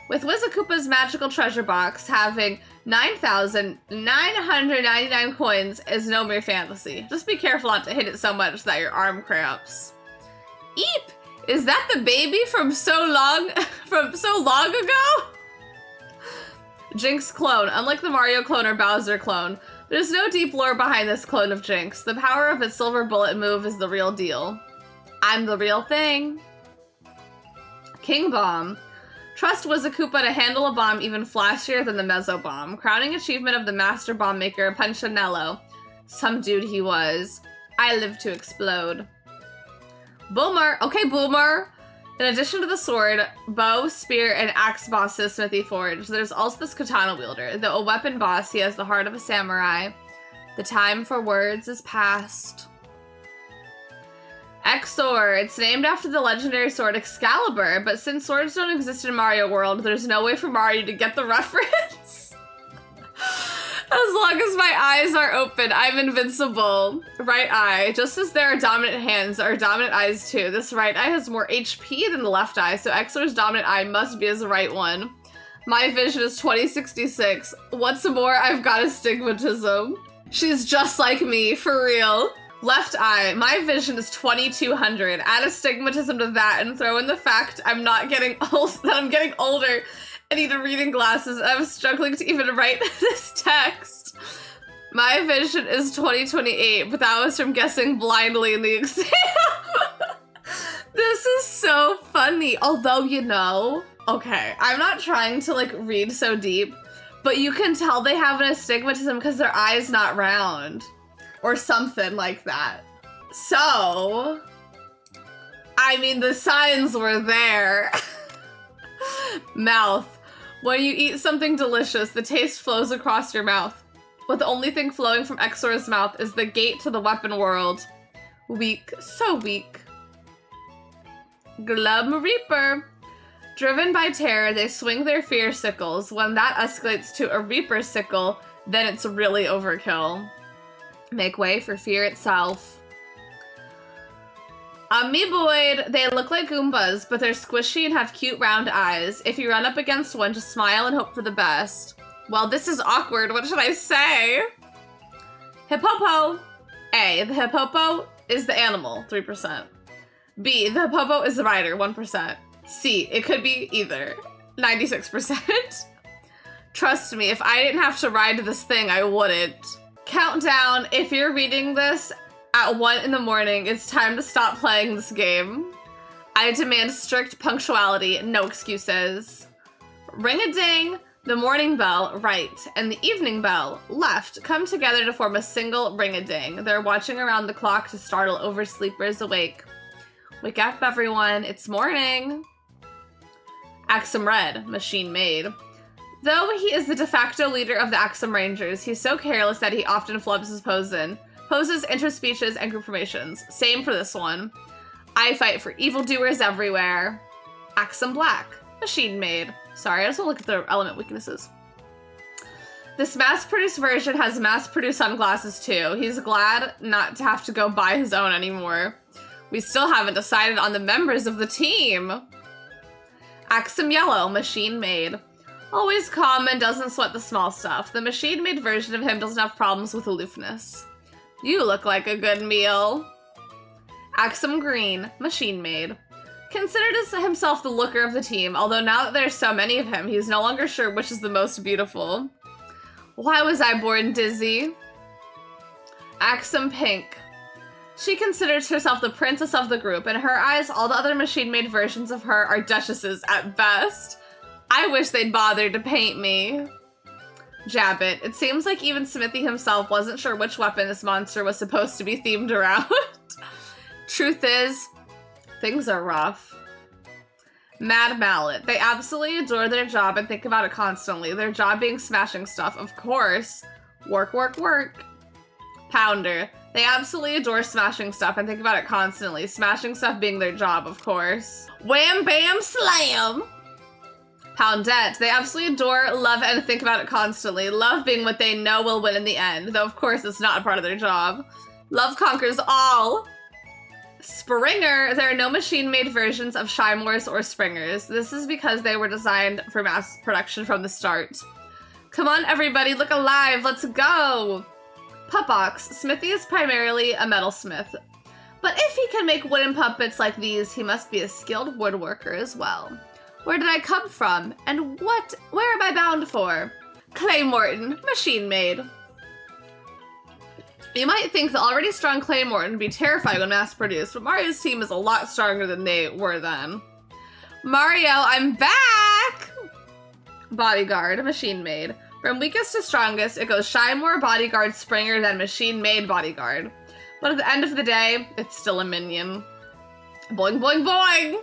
With Wizakoopa's magical treasure box, having 9,999 coins is no mere fantasy. Just be careful not to hit it so much that your arm cramps. Eep! Is that the baby from so long ago? Jinx clone. Unlike the Mario clone or Bowser clone, there's no deep lore behind this clone of Jinx. The power of its silver bullet move is the real deal. I'm the real thing. King Bomb. Trust Wizakoopa to handle a bomb even flashier than the Mezzo Bomb. Crowning achievement of the master bomb maker, Punchinello. Some dude he was. I live to explode. Boomer. Okay, Boomer. In addition to the sword, bow, spear, and axe bosses Smithy Forge, there's also this katana wielder. Though a weapon boss, he has the heart of a samurai. The time for words is past. Exor. It's named after the legendary sword Excalibur, but since swords don't exist in Mario World, there's no way for Mario to get the reference. As long as my eyes are open, I'm invincible. Right eye. Just as there are dominant hands, there are dominant eyes too. This right eye has more HP than the left eye, so Exor's dominant eye must be his right one. My vision is 2066. What's more, I've got astigmatism. She's just like me, for real. Left eye. My vision is 2200. Add astigmatism to that and throw in the fact I'm getting older. I need reading glasses. I'm struggling to even write this text. My vision is 2028, but that was from guessing blindly in the exam. This is so funny. Although, you know, okay, I'm not trying to like read so deep, but you can tell they have an astigmatism because their eye's not round or something like that. So, I mean, the signs were there. Mouth. When you eat something delicious, the taste flows across your mouth. But the only thing flowing from Exor's mouth is the gate to the weapon world. Weak. So weak. Glum Reaper. Driven by terror, they swing their fear sickles. When that escalates to a Reaper sickle, then it's really overkill. Make way for fear itself. Amoeboid, they look like Goombas, but they're squishy and have cute round eyes. If you run up against one, just smile and hope for the best. Well, this is awkward. What should I say? Hippopo. A, the hippopo is the animal, 3%. B, the hippopo is the rider, 1%. C, it could be either, 96%. Trust me, if I didn't have to ride this thing, I wouldn't. Countdown, if you're reading this at 1 in the morning, it's time to stop playing this game. I demand strict punctuality, no excuses. Ring-a-ding, the morning bell, right, and the evening bell, left, come together to form a single ring-a-ding. They're watching around the clock to startle oversleepers awake. Wake up, everyone, it's morning. Axum Red, machine made. Though he is the de facto leader of the Axum Rangers, he's so careless that he often flubs his poses, interspeeches, and group formations. Same for this one. I fight for evildoers everywhere. Axum Black. Machine made. Sorry, I just want to look at the element weaknesses. This mass-produced version has mass-produced sunglasses too. He's glad not to have to go buy his own anymore. We still haven't decided on the members of the team. Axum Yellow. Machine made. Always calm and doesn't sweat the small stuff. The machine-made version of him doesn't have problems with aloofness. You look like a good meal. Axum Green. Machine-made. Considered himself the looker of the team, although now that there's so many of him, he's no longer sure which is the most beautiful. Why was I born dizzy? Axum Pink. She considers herself the princess of the group. In her eyes, all the other machine-made versions of her are duchesses at best. I wish they'd bothered to paint me. Jabbit. It seems like even Smithy himself wasn't sure which weapon this monster was supposed to be themed around. Truth is, things are rough. Mad Mallet. They absolutely adore their job and think about it constantly. Their job being smashing stuff, of course. Work, work, work. Pounder. They absolutely adore smashing stuff and think about it constantly. Smashing stuff being their job, of course. Wham, bam, slam! Poundette. They absolutely adore, love, and think about it constantly. Love being what they know will win in the end, though of course it's not a part of their job. Love conquers all. Springer. There are no machine-made versions of Shymores or Springers. This is because they were designed for mass production from the start. Come on, everybody, look alive. Let's go. Pupox. Smithy is primarily a metalsmith. But if he can make wooden puppets like these, he must be a skilled woodworker as well. Where did I come from? And where am I bound for? Clay Morton. Machine made. You might think the already strong Clay Morton would be terrifying when mass-produced, but Mario's team is a lot stronger than they were then. Mario, I'm back! Bodyguard. Machine made. From weakest to strongest, it goes Shymore, Bodyguard, Springer, then Machine made Bodyguard. But at the end of the day, it's still a minion. Boing, boing, boing!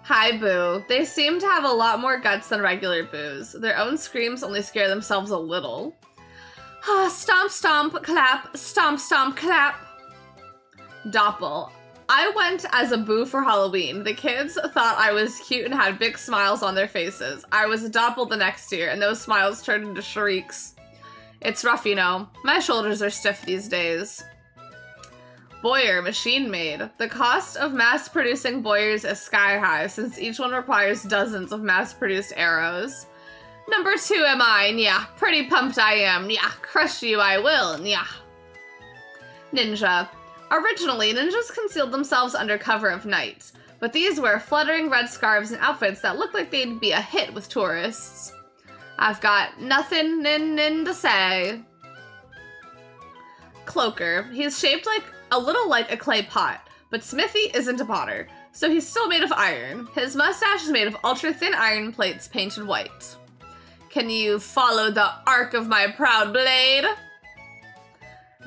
Hi, Boo. They seem to have a lot more guts than regular Boos. Their own screams only scare themselves a little. Stomp, stomp, clap. Stomp, stomp, clap. Doppel. I went as a Boo for Halloween. The kids thought I was cute and had big smiles on their faces. I was a Doppel the next year, and those smiles turned into shrieks. It's rough, you know. My shoulders are stiff these days. Boyer. Machine made. The cost of mass-producing Boyers is sky high, since each one requires dozens of mass-produced arrows. Number 2 am I, yeah. Pretty pumped I am, yeah. Crush you I will, yeah. Ninja. Originally, ninjas concealed themselves under cover of night, but these wear fluttering red scarves and outfits that look like they'd be a hit with tourists. I've got nothing to say. Cloaker. He's shaped a little like a clay pot, but Smithy isn't a potter, so he's still made of iron. His mustache is made of ultra-thin iron plates painted white. Can you follow the arc of my proud blade?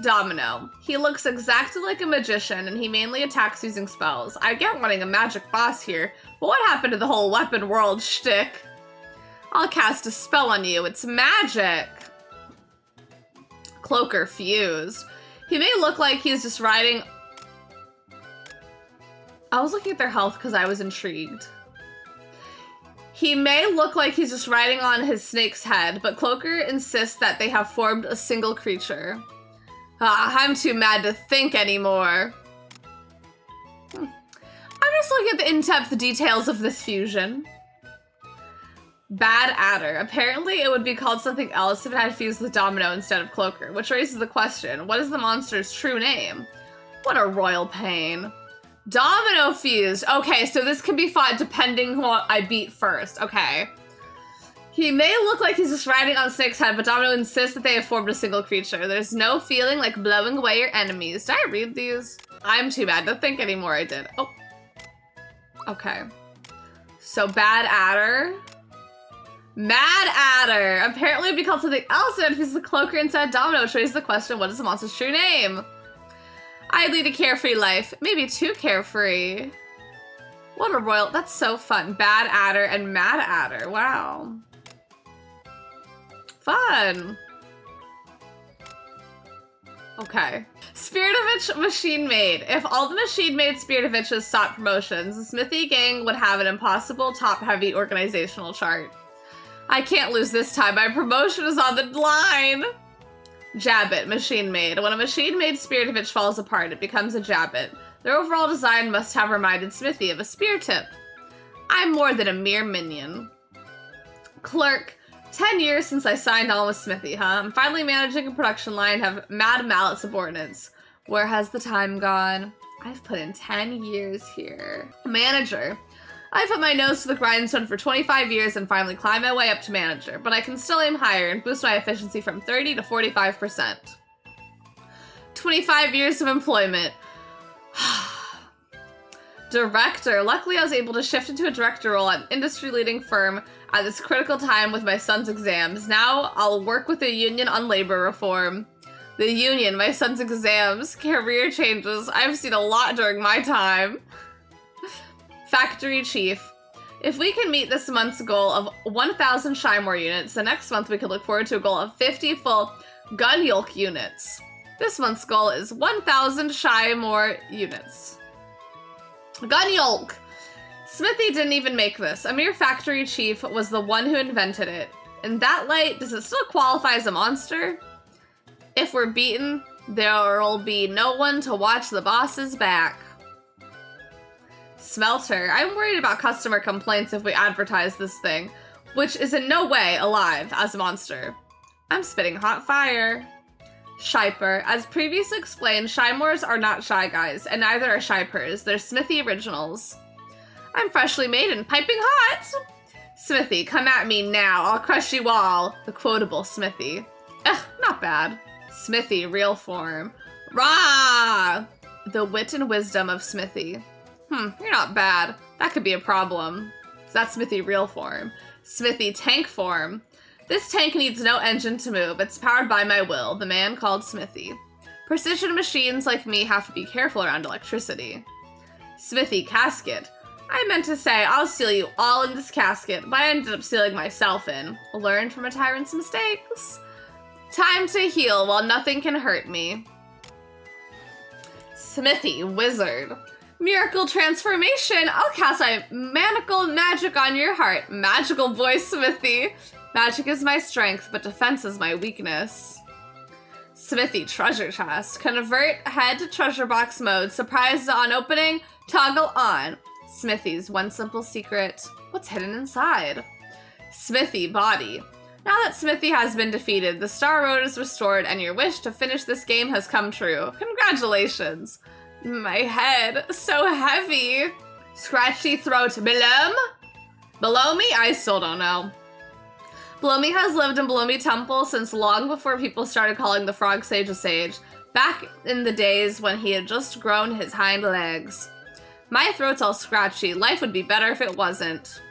Domino. He looks exactly like a magician, and he mainly attacks using spells. I get wanting a magic boss here, but what happened to the whole weapon world shtick? I'll cast a spell on you. It's magic. Cloaker. Fused. He may look like he's just riding... I was looking at their health because I was intrigued. He may look like he's just riding on his snake's head, but Cloaker insists that they have formed a single creature. I'm too mad to think anymore. I'm just looking at the in-depth details of this fusion. Bad Adder. Apparently it would be called something else if it had fused with Domino instead of Cloaker, which raises the question, what is the monster's true name? What a royal pain. Domino fused. Okay, so this can be fought depending who I beat first. Okay. He may look like he's just riding on Snake's head, but Domino insists that they have formed a single creature. There's no feeling like blowing away your enemies. Did I read these? I'm too bad to think anymore. I did. Oh. Okay. So Bad Adder. Mad Adder. Apparently it'd be called something else if he's the Cloaker instead of Domino, which raises the question, what is the monster's true name? I lead a carefree life. Maybe too carefree. What a royal... That's so fun. Bad Adder and Mad Adder. Wow. Fun. Okay. Spiritovich Machine Maid. If all the Machine Maid Spiritoviches sought promotions, the Smithy gang would have an impossible top-heavy organizational chart. I can't lose this time. My promotion is on the line. Jabbit, Machine Maid. When a Machine Maid Spiritovich falls apart, it becomes a Jabbit. Their overall design must have reminded Smithy of a spear tip. I'm more than a mere minion. Clerk. 10 years since I signed on with Smithy, huh? I'm finally managing a production line, have mad mallet subordinates. Where has the time gone? I've put in 10 years here. Manager. I've put my nose to the grindstone for 25 years and finally climbed my way up to manager, but I can still aim higher and boost my efficiency from 30 to 45%. 25 years of employment. Director. Luckily, I was able to shift into a director role at an industry-leading firm at this critical time with my son's exams. Now, I'll work with the union on labor reform. The union, my son's exams, career changes. I've seen a lot during my time. Factory chief. If we can meet this month's goal of 1,000 Shymore units, the next month we could look forward to a goal of 50 full gun yolk units. This month's goal is 1,000 Shymore units. Gun yolk! Smithy didn't even make this. A mere factory chief was the one who invented it. In that light, does it still qualify as a monster? If we're beaten, there'll be no one to watch the boss's back. Smelter. I'm worried about customer complaints if we advertise this thing, which is in no way alive as a monster. I'm spitting hot fire. Shyper. As previously explained, Shymores are not Shy Guys, and neither are Shypers. They're Smithy originals. I'm freshly made and piping hot! Smithy, come at me now. I'll crush you all. The quotable Smithy. Not bad. Smithy, real form. Rah! The wit and wisdom of Smithy. You're not bad. That could be a problem. So that's Smithy, real form. Smithy, tank form. This tank needs no engine to move. It's powered by my will, the man called Smithy. Precision machines like me have to be careful around electricity. Smithy, casket. I meant to say I'll seal you all in this casket, but I ended up sealing myself in. Learn from a tyrant's mistakes. Time to heal while nothing can hurt me. Smithy, wizard. Miracle transformation. I'll cast my manacle magic on your heart. Magical voice, Smithy. Magic is my strength, but defense is my weakness. Smithy, treasure chest. Convert head to treasure box mode. Surprise on opening. Toggle on. Smithy's one simple secret. What's hidden inside? Smithy, body. Now that Smithy has been defeated, the Star Road is restored, and your wish to finish this game has come true. Congratulations. My head, so heavy. Scratchy throat. Below me? I still don't know. Below me has lived in Below me Temple since long before people started calling the frog sage a sage, back in the days when he had just grown his hind legs. My throat's all scratchy. Life would be better if it wasn't.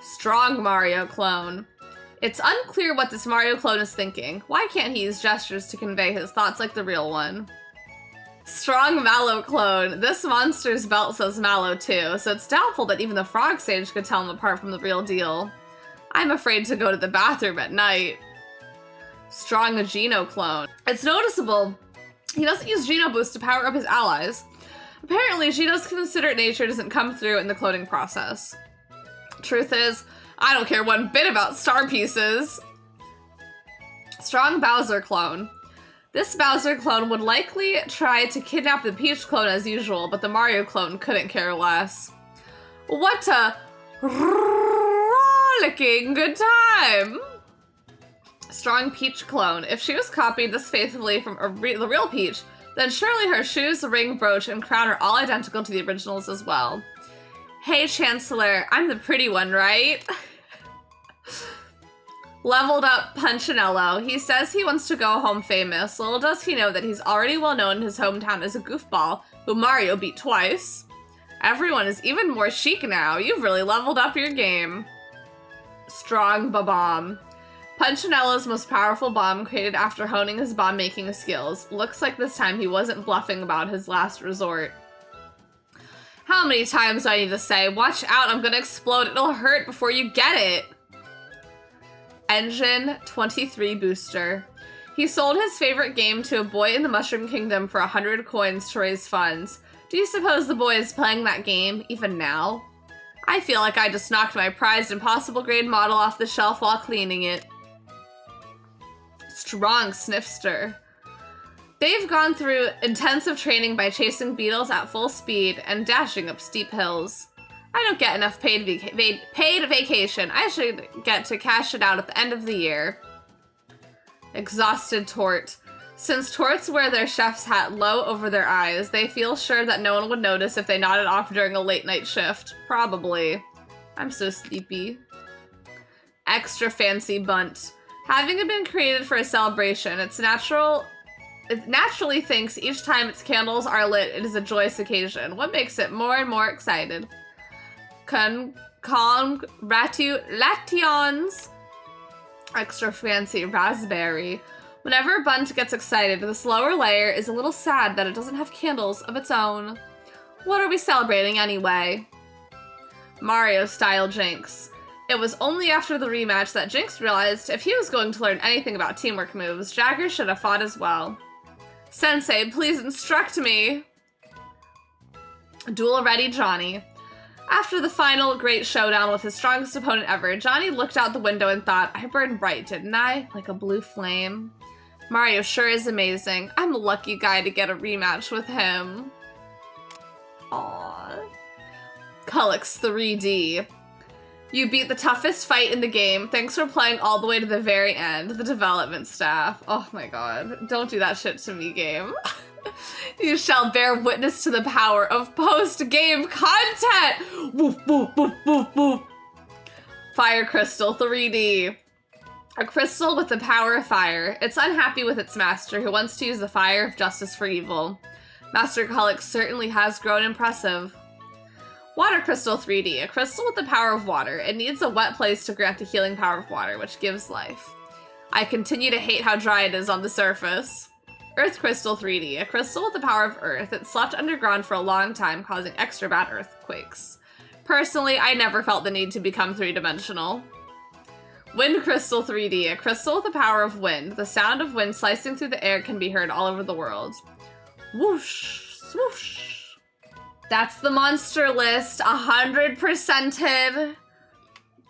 Strong Mario clone. It's unclear what this Mario clone is thinking. Why can't he use gestures to convey his thoughts like the real one? Strong Mallow clone. This monster's belt says Mallow too, so it's doubtful that even the frog sage could tell him apart from the real deal. I'm afraid to go to the bathroom at night. Strong Geno clone. It's noticeable he doesn't use Geno Boost to power up his allies. Apparently, Geno's considerate nature doesn't come through in the cloning process. Truth is, I don't care one bit about star pieces. Strong Bowser clone. This Bowser clone would likely try to kidnap the Peach clone as usual, but the Mario clone couldn't care less. What a rollicking good time! Strong Peach clone. If she was copied this faithfully from the real Peach, then surely her shoes, ring, brooch, and crown are all identical to the originals as well. Hey, Chancellor, I'm the pretty one, right? Leveled up Punchinello. He says he wants to go home famous. Little does he know that he's already well known in his hometown as a goofball who Mario beat twice. Everyone is even more chic now. You've really leveled up your game. Strong Bomb. Punchinello's most powerful bomb created after honing his bomb-making skills. Looks like this time he wasn't bluffing about his last resort. How many times do I need to say, watch out, I'm gonna explode, it'll hurt before you get it? Engine 23 booster. He sold his favorite game to a boy in the Mushroom Kingdom for 100 coins to raise funds. Do you suppose the boy is playing that game, even now? I feel like I just knocked my prized impossible grade model off the shelf while cleaning it. Strong Sniffster. They've gone through intensive training by chasing beetles at full speed and dashing up steep hills. I don't get enough paid vacation. I should get to cash it out at the end of the year. Exhausted Tort. Since Torts wear their chef's hat low over their eyes, they feel sure that no one would notice if they nodded off during a late night shift. Probably. I'm so sleepy. Extra Fancy Bunt. Having been created for a celebration, it naturally thinks each time its candles are lit, it is a joyous occasion. What makes it more and more excited? Congratulations. Extra Fancy Raspberry. Whenever Bunt gets excited, this lower layer is a little sad that it doesn't have candles of its own. What are we celebrating anyway? Mario-style Jinx. It was only after the rematch that Jinx realized if he was going to learn anything about teamwork moves, Jagger should have fought as well. Sensei, please instruct me! Duel-ready Johnny. After the final great showdown with his strongest opponent ever, Johnny looked out the window and thought, I burned bright, didn't I? Like a blue flame. Mario sure is amazing. I'm a lucky guy to get a rematch with him. Aww. Cullix 3D. You beat the toughest fight in the game. Thanks for playing all the way to the very end. The development staff. Oh my god. Don't do that shit to me, game. You shall bear witness to the power of post-game content! Woof, woof, woof, woof, woof. Fire Crystal 3D. A crystal with the power of fire. It's unhappy with its master, who wants to use the fire of justice for evil. Master Cullix certainly has grown impressive. Water Crystal 3D. A crystal with the power of water. It needs a wet place to grant the healing power of water, which gives life. I continue to hate how dry it is on the surface. Earth Crystal 3D. A crystal with the power of earth. It slept underground for a long time, causing extra bad earthquakes. Personally, I never felt the need to become three-dimensional. Wind Crystal 3D. A crystal with the power of wind. The sound of wind slicing through the air can be heard all over the world. Whoosh, swoosh. That's the monster list, 100%ed.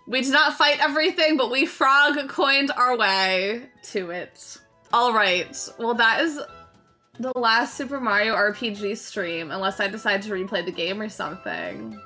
We did not fight everything, but we frog coined our way to it. All right, well that is the last Super Mario RPG stream, unless I decide to replay the game or something.